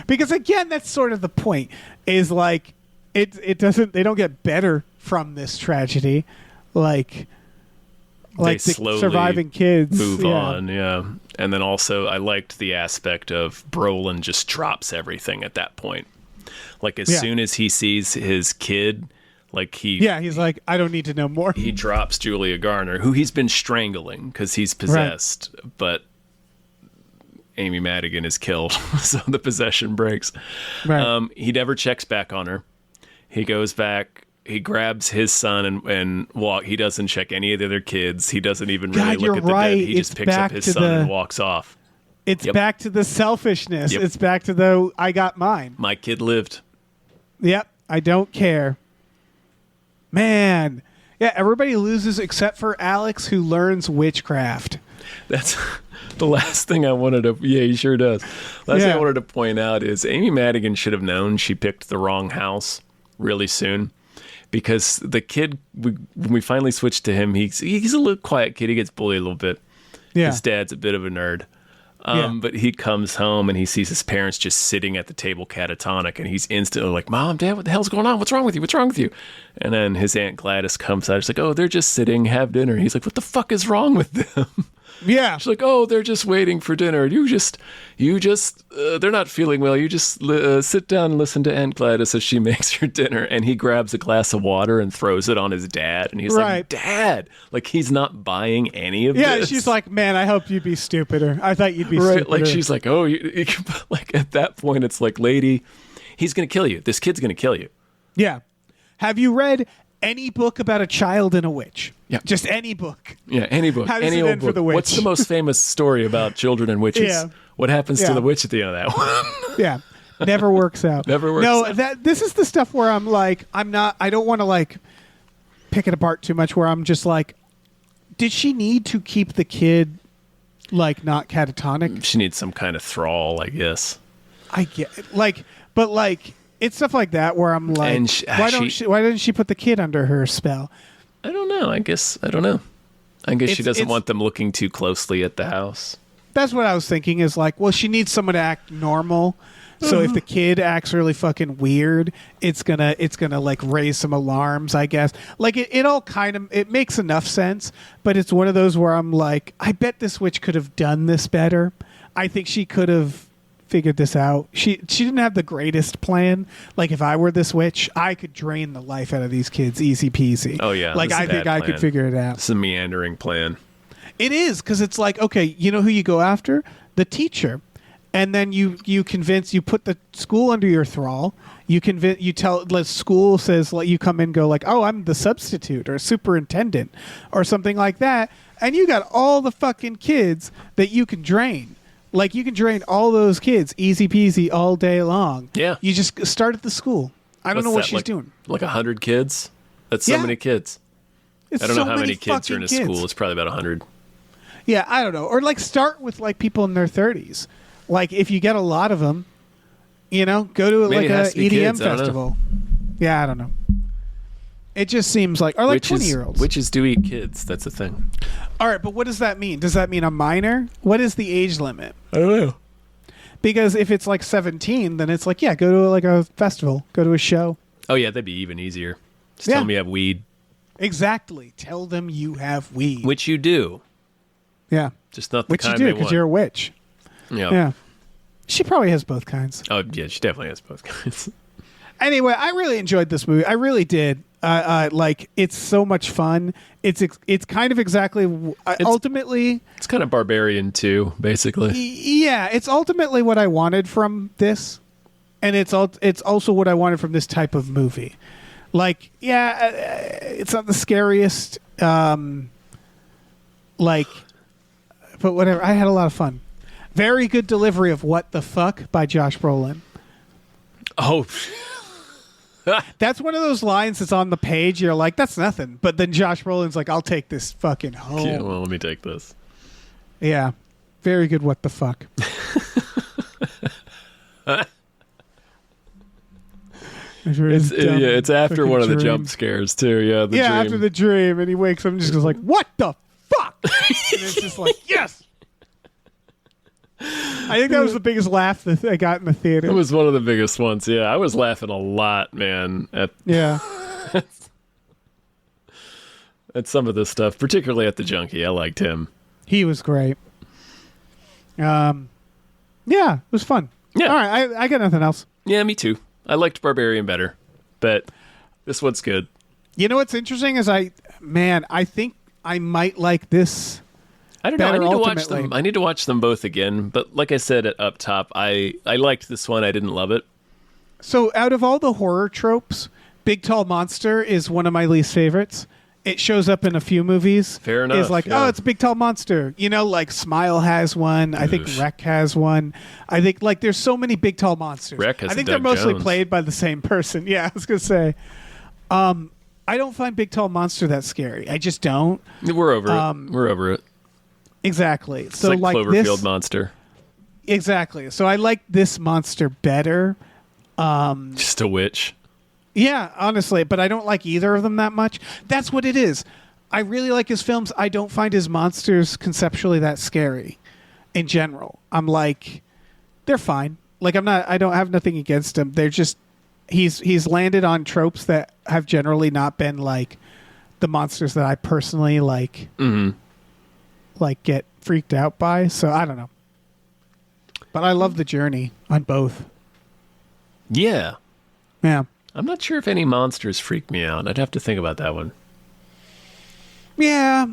Because again, that's sort of the point. Is like, it doesn't. They don't get better from this tragedy. Like They the slowly surviving kids move on. Yeah, and then also I liked the aspect of Brolin just drops everything at that point. Like as soon as he sees his kid. Like he's like, I don't need to know more. He drops Julia Garner, who he's been strangling because he's possessed, but Amy Madigan is killed, so the possession breaks. Right. He never checks back on her. He goes back, he grabs his son and walk. He doesn't check any of the other kids. He doesn't even really look at the dead. He just picks up his son and walks off. It's back to the selfishness. It's back to the, I got mine. My kid lived. Yep. I don't care. Man, yeah, everybody loses except for Alex, who learns witchcraft. That's the last thing I wanted to... Yeah, he sure does. Last thing I wanted to point out is Amy Madigan should have known she picked the wrong house really soon. Because the kid, when we finally switched to him, he's a little quiet kid. He gets bullied a little bit. Yeah. His dad's a bit of a nerd. But he comes home and he sees his parents just sitting at the table catatonic, and he's instantly like, Mom, Dad, what the hell's going on? What's wrong with you? What's wrong with you? And then his Aunt Gladys comes out. She's like, oh, they're just sitting, have dinner. He's like, what the fuck is wrong with them? Yeah. She's like, oh, they're just waiting for dinner. They're not feeling well. You just sit down and listen to Aunt Gladys as she makes your dinner. And he grabs a glass of water and throws it on his dad. And he's like, Dad, like he's not buying any of this. Yeah, she's like, man, I hope you'd be stupider. I thought you'd be stupider. Like she's like, oh, like at that point, it's like, lady, he's going to kill you. This kid's going to kill you. Yeah. Have you read any book about a child and a witch? Yeah. Just any book. Yeah, any book. How does any it old end book. for the witch? What's the most famous story about children and witches? Yeah. What happens to the witch at the end of that one? Yeah. Never works out. Never works out. No, this is the stuff where I'm like, I don't want to like pick it apart too much, where I'm just like, did she need to keep the kid like not catatonic? She needs some kind of thrall, I guess. I get it. But it's stuff like that where I'm like, why didn't she put the kid under her spell? I don't know. I guess she doesn't want them looking too closely at the house. That's what I was thinking, is like, well, she needs someone to act normal. So if the kid acts really fucking weird, it's gonna like raise some alarms, I guess. Like it all kind of, it makes enough sense, but it's one of those where I'm like, I bet this witch could have done this better. I think she could have figured this out. She didn't have the greatest plan. Like if I were this witch, I could drain the life out of these kids easy peasy. Oh yeah. Like I think I could figure it out. It's a meandering plan. It is, because it's like, okay, you know who you go after? The teacher. And then you put the school under your thrall. The school says, like, you come in and go like, oh, I'm the substitute or superintendent or something like that. And you got all the fucking kids that you can drain. Like, you can drain all those kids easy peasy all day long. Yeah. You just start at the school. I don't know what she's doing. Like 100 kids? That's so many kids. I don't know how many kids are in a school. It's probably about 100. Yeah, I don't know. Or like start with like people in their 30s. Like if you get a lot of them, go to like a EDM festival. Yeah, I don't know. It just seems like, or like 20-year-olds. Witches do eat kids. That's the thing. All right, but what does that mean? Does that mean a minor? What is the age limit? I don't know. Because if it's like 17, then it's like, yeah, go to like a festival, go to a show. Oh yeah, that'd be even easier. Just tell them you have weed. Exactly. Tell them you have weed. Which you do. Yeah. Just not the Which kind you do, because you're a witch. Yeah. She probably has both kinds. Oh, yeah, she definitely has both kinds. Anyway, I really enjoyed this movie. I really did. Like, it's so much fun. It's kind of exactly... ultimately... It's kind of Barbarian, too, basically. Yeah, it's ultimately what I wanted from this. And it's also what I wanted from this type of movie. Like, yeah, it's not the scariest. But whatever. I had a lot of fun. Very good delivery of "What the Fuck" by Josh Brolin. Oh. That's one of those lines that's on the page. You're like, that's nothing. But then Josh Brolin's like, I'll take this fucking home. Yeah, well, let me take this. Yeah. Very good. What the fuck? It's after one of the jump scares too. Yeah, the dream. After the dream, and he wakes up and just goes like, "What the fuck?" And it's just like, yes. I think that was the biggest laugh that I got in the theater. It was one of the biggest ones. Yeah, I was laughing a lot, man. At some of this stuff, particularly at the junkie. I liked him. He was great. Yeah, it was fun. Yeah. All right, I got nothing else. Yeah, me too. I liked Barbarian better, but this one's good. You know what's interesting is I think I might like this. I don't know. I need to watch them. I need to watch them both again. But like I said up top, I liked this one. I didn't love it. So out of all the horror tropes, Big Tall Monster is one of my least favorites. It shows up in a few movies. Fair enough. It's like, oh, it's a Big Tall Monster. You know, like Smile has one. I think Wreck has one. I think like there's so many Big Tall Monsters. Wreck has I think Doug they're mostly Jones. played by the same person. Yeah, I was gonna say. I don't find Big Tall Monster that scary. I just don't. We're over it. We're over it. Exactly. It's so like Cloverfield this Monster. Exactly. So I like this monster better. Just a witch. Yeah, honestly, but I don't like either of them that much. That's what it is. I really like his films. I don't find his monsters conceptually that scary in general. I'm like, they're fine. Like I don't have nothing against him. They're just, he's landed on tropes that have generally not been like the monsters that I personally like, like get freaked out by. So I don't know. But I love the journey on both. Yeah. Yeah. I'm not sure if any monsters freak me out. I'd have to think about that one. Yeah.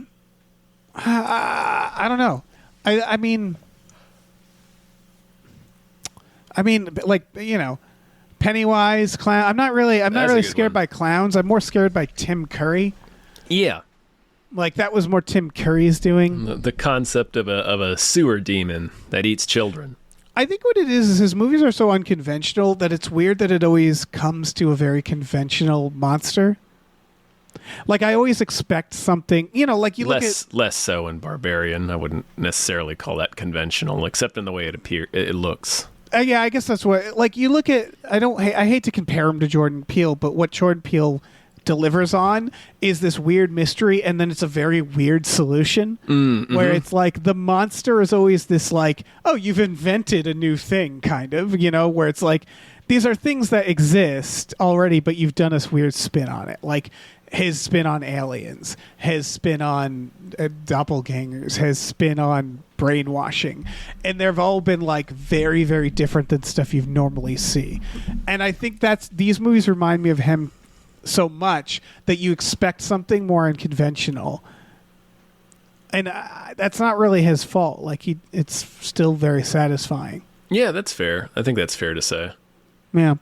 I don't know. I mean, like, you know, Pennywise, clown. I'm not really scared by clowns. I'm more scared by Tim Curry. Yeah. Like that was more Tim Curry's doing. The concept of a sewer demon that eats children. I think what it is his movies are so unconventional that it's weird that it always comes to a very conventional monster. Like I always expect something, you know, like you look at less so in Barbarian. I wouldn't necessarily call that conventional, except in the way it looks. Yeah, I guess that's what. Like you look at, I hate to compare him to Jordan Peele, but what Jordan Peele delivers on is this weird mystery, and then it's a very weird solution where it's like the monster is always this like, oh, you've invented a new thing, kind of, you know, where it's like these are things that exist already, but you've done this weird spin on it, like his spin on aliens, his spin on doppelgangers, his spin on brainwashing, and they've all been like very, very different than stuff you've normally see. And I think these movies remind me of him so much that you expect something more unconventional, and that's not really his fault. Like it's still very satisfying. Yeah, that's fair. I think that's fair to say. Yeah.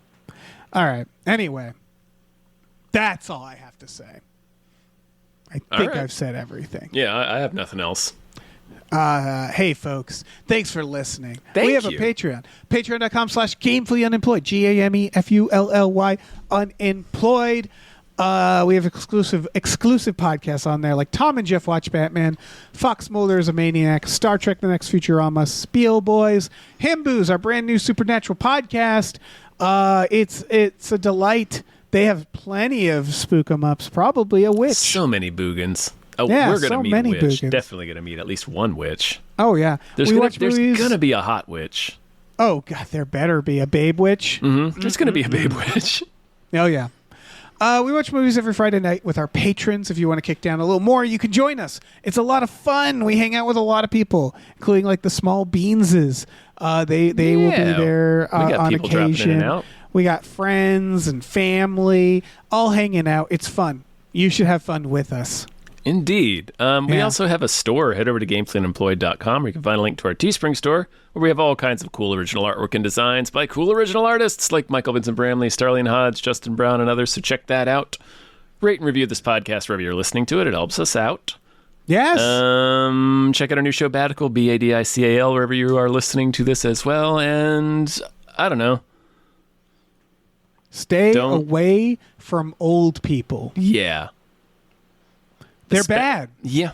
All right. Anyway, that's all I have to say. I think I've said everything. Yeah, I have nothing else. Hey, folks. Thanks for listening. Thank we have you. a Patreon. Patreon.com/GamefullyUnemployed. GAMEFULLY unemployed. We have exclusive podcasts on there, like Tom and Jeff Watch Batman, Fox Mulder is a Maniac, Star Trek The Next Futurama, Spiel Boys, Himboos, our brand new Supernatural podcast. It's a delight. They have plenty of spook 'em ups, probably a witch. So many boogans. Oh, Yeah, we're going to so meet many a witch. boogans. Definitely going to meet at least one witch. Oh, yeah. There's going to be a hot witch. Oh, God, there better be a babe witch. Mm-hmm. There's going to be a babe witch. Oh, yeah. We watch movies every Friday night with our patrons. If you want to kick down a little more, you can join us. It's a lot of fun. We hang out with a lot of people, including like the Small Beanses. They will be there We got on people dropping in occasion. and out. We got friends and family all hanging out. It's fun. You should have fun with us. Indeed. We Yeah. also have a store. Head over to gamefullyunemployed.com where you can find a link to our Teespring store, where we have all kinds of cool original artwork and designs by cool original artists like Michael Vincent Bramley, Starlene Hodge, Justin Brown, and others. So check that out. Rate and review this podcast wherever you're listening to it. It helps us out. Yes. Check out our new show, Badical, Badical, wherever you are listening to this as well. And I don't know. Stay away from old people. Yeah. They're bad. Yeah.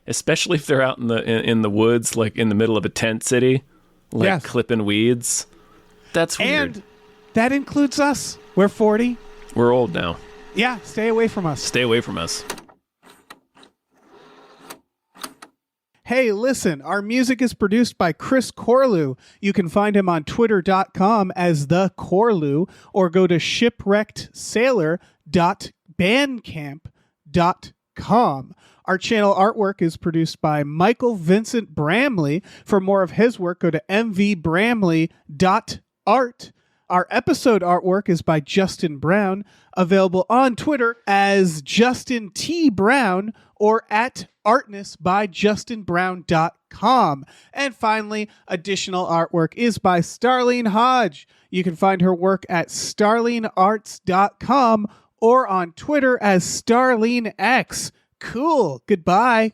Especially if they're out in the woods, like in the middle of a tent city, like Yes. clipping weeds. That's weird. And that includes us. We're 40. We're old now. Yeah, stay away from us. Stay away from us. Hey, listen, our music is produced by Chris Corlew. You can find him on twitter.com as the Corlew, or go to shipwreckedsailor.bandcamp.com. Our channel artwork is produced by Michael Vincent Bramley. For more of his work, go to mvbramley.art. Our episode artwork is by Justin Brown, available on Twitter as Justin T. Brown or at artnessbyjustinbrown.com. And finally, additional artwork is by Starlene Hodge. You can find her work at starlenearts.com or on Twitter as StarleneX. Cool. Goodbye.